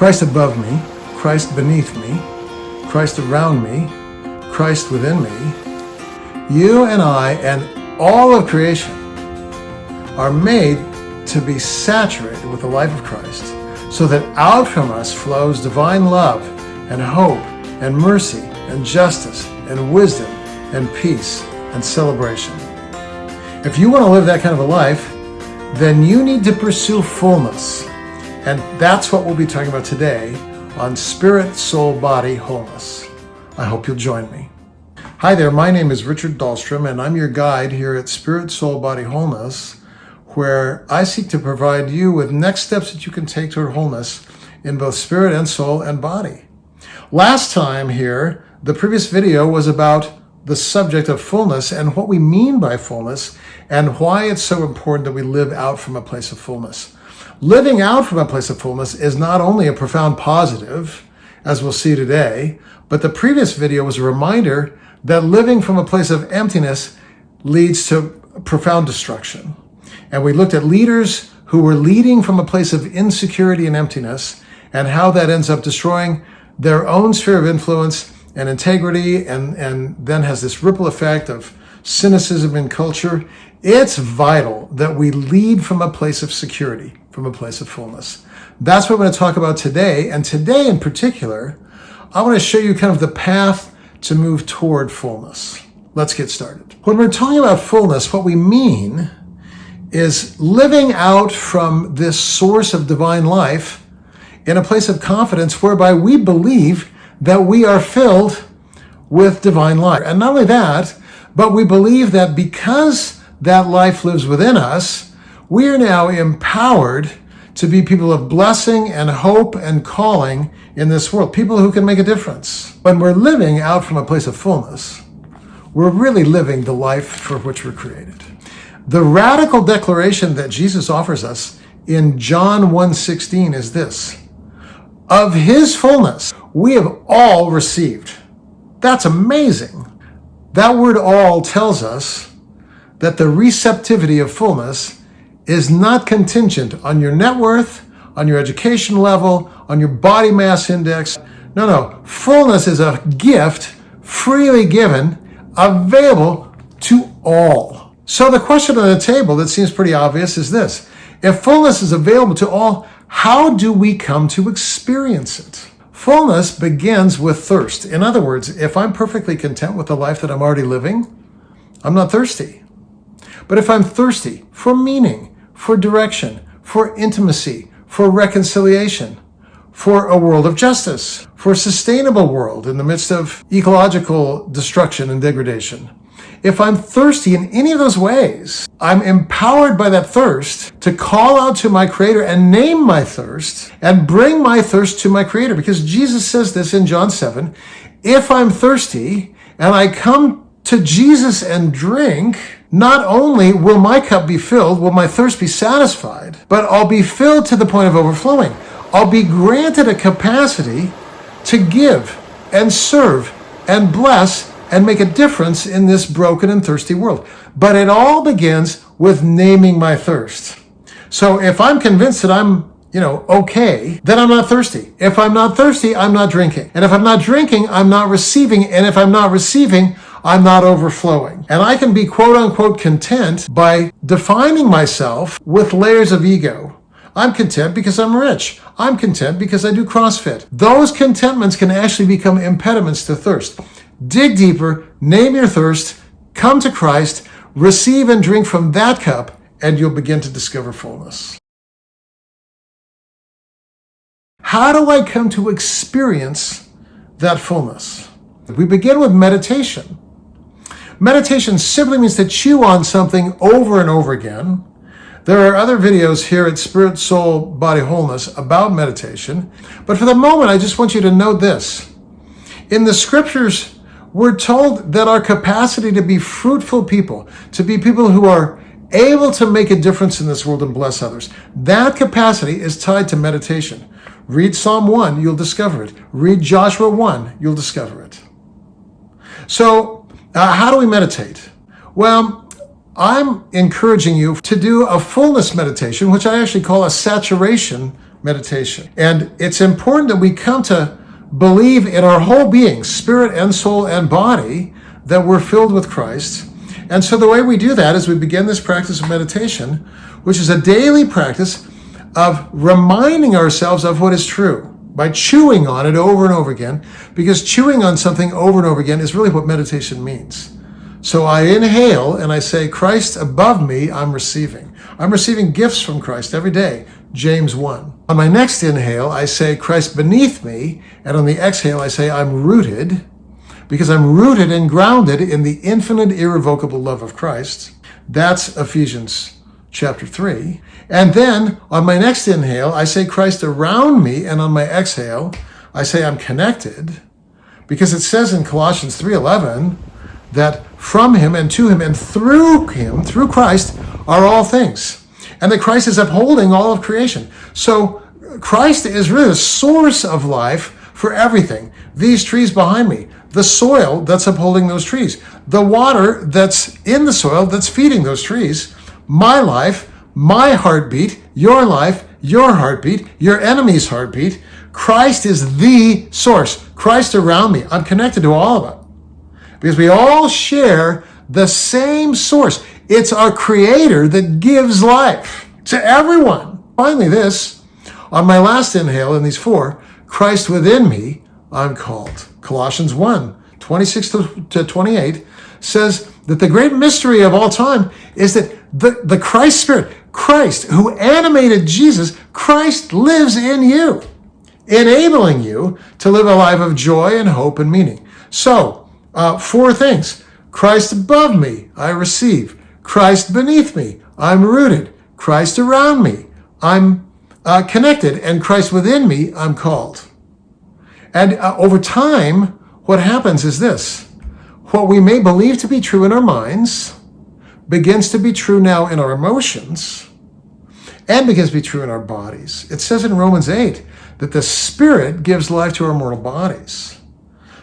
Christ above me, Christ beneath me, Christ around me, Christ within me. You and I and all of creation are made to be saturated with the life of Christ, so that out from us flows divine love and hope and mercy and justice and wisdom and peace and celebration. If you want to live that kind of a life, then you need to pursue fullness. And that's what we'll be talking about today on Spirit, Soul, Body, Wholeness. I hope you'll join me. Hi there, my name is Richard Dahlstrom, and I'm your guide here at Spirit, Soul, Body, Wholeness, where I seek to provide you with next steps that you can take toward wholeness in both spirit and soul and body. Last time here, the previous video was about the subject of fullness and what we mean by fullness and why it's so important that we live out from a place of fullness. Living out from a place of fullness is not only a profound positive, as we'll see today, but the previous video was a reminder that living from a place of emptiness leads to profound destruction. And we looked at leaders who were leading from a place of insecurity and emptiness and how that ends up destroying their own sphere of influence and integrity and then has this ripple effect of cynicism in culture. It's vital that we lead from a place of security, from a place of fullness. That's what we're going to talk about today. And today in particular, I want to show you kind of the path to move toward fullness. Let's get started. When we're talking about fullness, what we mean is living out from this source of divine life in a place of confidence whereby we believe that we are filled with divine life. And not only that, but we believe that because that life lives within us, we are now empowered to be people of blessing and hope and calling in this world, people who can make a difference. When we're living out from a place of fullness, we're really living the life for which we're created. The radical declaration that Jesus offers us in John 1:16 is this: of his fullness, we have all received. That's amazing. That word all tells us that the receptivity of fullness is not contingent on your net worth, on your education level, on your body mass index. No. Fullness is a gift freely given, available to all. So the question on the table that seems pretty obvious is this: if fullness is available to all, how do we come to experience it? Fullness begins with thirst. In other words, if I'm perfectly content with the life that I'm already living, I'm not thirsty. But if I'm thirsty for meaning, for direction, for intimacy, for reconciliation, for a world of justice, for a sustainable world in the midst of ecological destruction and degradation, if I'm thirsty in any of those ways, I'm empowered by that thirst to call out to my Creator and name my thirst and bring my thirst to my Creator. Because Jesus says this in John 7, if I'm thirsty and I come to Jesus and drink, not only will my cup be filled, will my thirst be satisfied, but I'll be filled to the point of overflowing. I'll be granted a capacity to give and serve and bless and make a difference in this broken and thirsty world. But it all begins with naming my thirst. So if I'm convinced that I'm, okay, then I'm not thirsty. If I'm not thirsty, I'm not drinking. And if I'm not drinking, I'm not receiving. And if I'm not receiving, I'm not overflowing. And I can be quote unquote content by defining myself with layers of ego. I'm content because I'm rich. I'm content because I do CrossFit. Those contentments can actually become impediments to thirst. Dig deeper, name your thirst, come to Christ, receive and drink from that cup, and you'll begin to discover fullness. How do I come to experience that fullness? We begin with meditation. Meditation simply means to chew on something over and over again. There are other videos here at Spirit, Soul, Body, Wholeness about meditation. But for the moment, I just want you to know this. In the scriptures, we're told that our capacity to be fruitful people, to be people who are able to make a difference in this world and bless others, that capacity is tied to meditation. Read Psalm 1, you'll discover it. Read Joshua 1, you'll discover it. So, how do we meditate? Well, I'm encouraging you to do a fullness meditation, which I actually call a saturation meditation. And it's important that we come to believe in our whole being, spirit and soul and body, that we're filled with Christ. And so the way we do that is we begin this practice of meditation, which is a daily practice of reminding ourselves of what is true by chewing on it over and over again, because chewing on something over and over again is really what meditation means. So I inhale and I say, Christ above me, I'm receiving. I'm receiving gifts from Christ every day, James 1. On my next inhale, I say, Christ beneath me. And on the exhale, I say, I'm rooted, because I'm rooted and grounded in the infinite, irrevocable love of Christ. That's Ephesians chapter 3. And then on my next inhale, I say Christ around me. And on my exhale, I say I'm connected, because it says in Colossians 3:11 that from him and to him and through him, through Christ, are all things. And that Christ is upholding all of creation. So Christ is really the source of life for everything. These trees behind me, the soil that's upholding those trees, the water that's in the soil that's feeding those trees, my life, my heartbeat, your life, your heartbeat, your enemy's heartbeat. Christ is the source. Christ around me. I'm connected to all of it, because we all share the same source. It's our Creator that gives life to everyone. Finally, this, on my last inhale in these four, Christ within me, I'm called. Colossians 1:26-28 says that the great mystery of all time is that the Christ Spirit, Christ who animated Jesus, Christ lives in you, enabling you to live a life of joy and hope and meaning. So, four things. Christ above me, I receive. Christ beneath me, I'm rooted. Christ around me, I'm connected. And Christ within me, I'm called. And over time, what happens is this. What we may believe to be true in our minds begins to be true now in our emotions and begins to be true in our bodies. It says in Romans 8 that the Spirit gives life to our mortal bodies.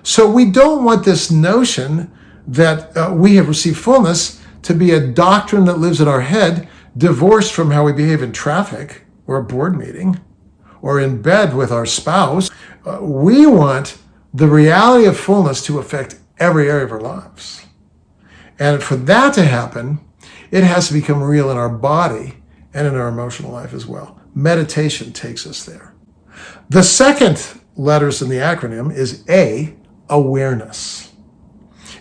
So we don't want this notion that we have received fullness to be a doctrine that lives in our head, divorced from how we behave in traffic or a board meeting or in bed with our spouse. We want the reality of fullness to affect every area of our lives. And for that to happen, it has to become real in our body and in our emotional life as well. Meditation takes us there. The second letters in the acronym is A, awareness.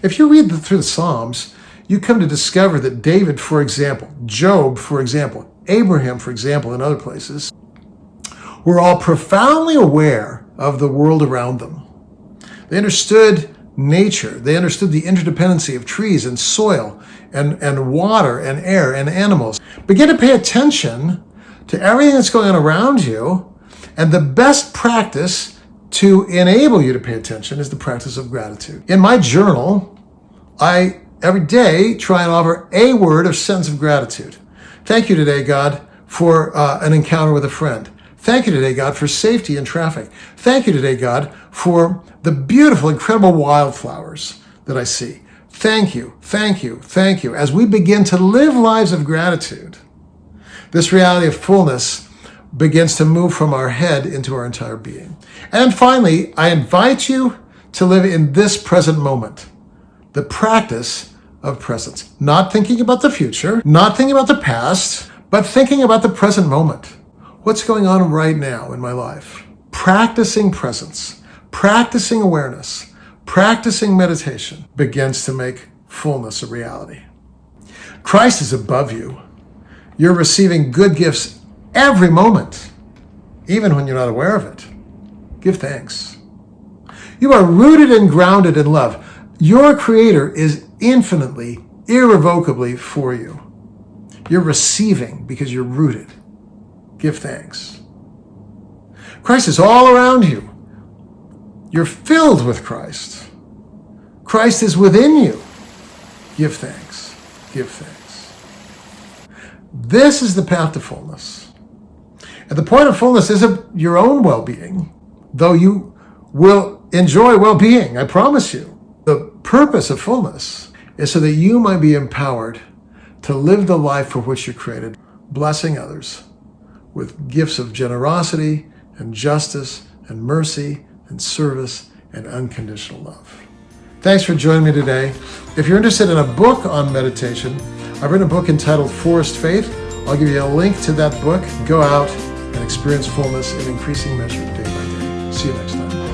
If you read through the Psalms, you come to discover that David, for example, Job, for example, Abraham, for example, in other places, were all profoundly aware of the world around them. They understood nature. They understood the interdependency of trees and soil and water and air and animals. Begin to pay attention to everything that's going on around you. And the best practice to enable you to pay attention is the practice of gratitude. In my journal, I every day try and offer a word or sentence of gratitude. Thank you today, God, for an encounter with a friend. Thank you today, God, for safety in traffic. Thank you today, God, for the beautiful, incredible wildflowers that I see. Thank you, thank you, thank you. As we begin to live lives of gratitude, this reality of fullness begins to move from our head into our entire being. And finally, I invite you to live in this present moment, the practice of presence. Not thinking about the future, not thinking about the past, but thinking about the present moment. What's going on right now in my life? Practicing presence, practicing awareness, practicing meditation begins to make fullness a reality. Christ is above you. You're receiving good gifts every moment, even when you're not aware of it. Give thanks. You are rooted and grounded in love. Your Creator is infinitely, irrevocably for you. You're receiving because you're rooted. Give thanks. Christ is all around you. You're filled with Christ. Christ is within you. Give thanks. Give thanks. This is the path to fullness. And the point of fullness isn't your own well-being, though you will enjoy well-being, I promise you. The purpose of fullness is so that you might be empowered to live the life for which you're created, blessing others, with gifts of generosity and justice and mercy and service and unconditional love. Thanks for joining me today. If you're interested in a book on meditation, I've written a book entitled Forest Faith. I'll give you a link to that book. Go out and experience fullness in increasing measure day by day. See you next time.